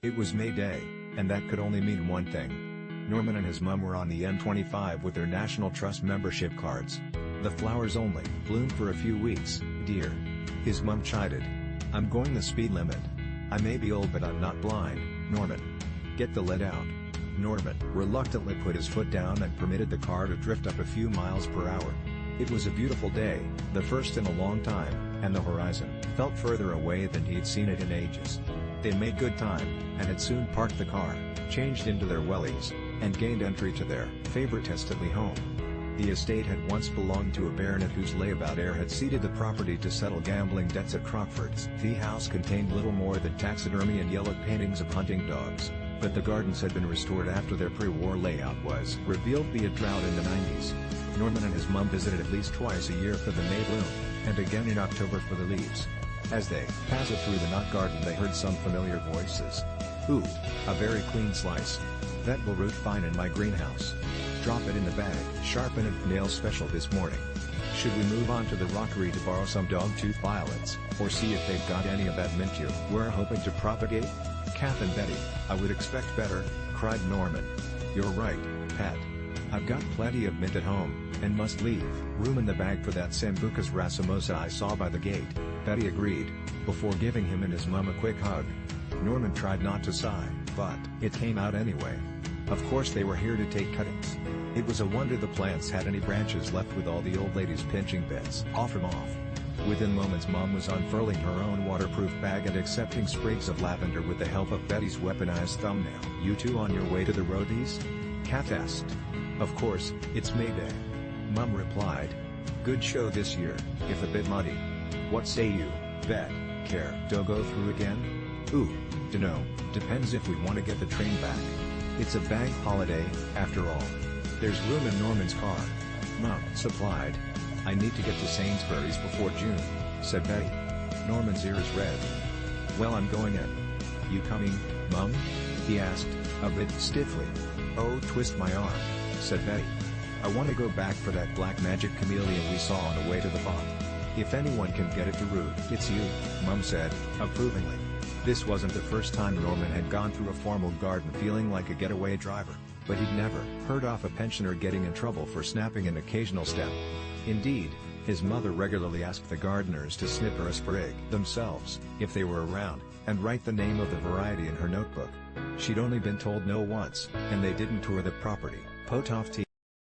It was May Day, and that could only mean one thing. Norman and his mum were on the M25 with their National Trust membership cards. The flowers only bloom for a few weeks, dear. His mum chided. I'm going the speed limit. I may be old but I'm not blind, Norman. Get the lead out. Norman reluctantly put his foot down and permitted the car to drift up a few miles per hour. It was a beautiful day, the first in a long time, and the horizon felt further away than he'd seen it in ages. They made good time, and had soon parked the car, changed into their wellies, and gained entry to their favorite Estley home. The estate had once belonged to a baronet whose layabout heir had ceded the property to settle gambling debts at Crockford's. The house contained little more than taxidermy and yellowed paintings of hunting dogs, but the gardens had been restored after their pre-war layout was revealed via drought in the 90s. Norman and his mum visited at least twice a year for the May bloom, and again in October for the leaves. As they passed through the nut garden they heard some familiar voices. Ooh, a very clean slice. That will root fine in my greenhouse. Drop it in the bag. Sharpen it, nail special this morning. Should we move on to the rockery to borrow some dogtooth violets, or see if they've got any of that mint you were hoping to propagate? Kath and Betty, I would expect better, cried Norman. You're right, Pat. I've got plenty of mint at home, and must leave room in the bag for that Sambucus racemosa I saw by the gate, Betty agreed, before giving him and his mum a quick hug. Norman tried not to sigh, but it came out anyway. Of course they were here to take cuttings. It was a wonder the plants had any branches left with all the old ladies pinching bits off them off. Within moments Mom was unfurling her own waterproof bag and accepting sprigs of lavender with the help of Betty's weaponized thumbnail. You two on your way to the roadies? Kath asked. Of course, it's May Day. Mum replied. Good show this year, if a bit muddy. What say you, Bet? Care to go through again? Ooh, dunno, depends if we want to get the train back. It's a bank holiday, after all. There's room in Norman's car. Mum supplied. I need to get to Sainsbury's before June, said Betty. Norman's ears read. Well, I'm going in. You coming, Mum? He asked, a bit stiffly. Oh, twist my arm, said Betty. I want to go back for that black magic chameleon we saw on the way to the farm. If anyone can get it to root, it's you, Mum said, approvingly. This wasn't the first time Norman had gone through a formal garden feeling like a getaway driver, but he'd never heard of a pensioner getting in trouble for snapping an occasional stem. Indeed, his mother regularly asked the gardeners to snip her a sprig themselves, if they were around, and write the name of the variety in her notebook. She'd only been told no once, and they didn't tour the property. Potoft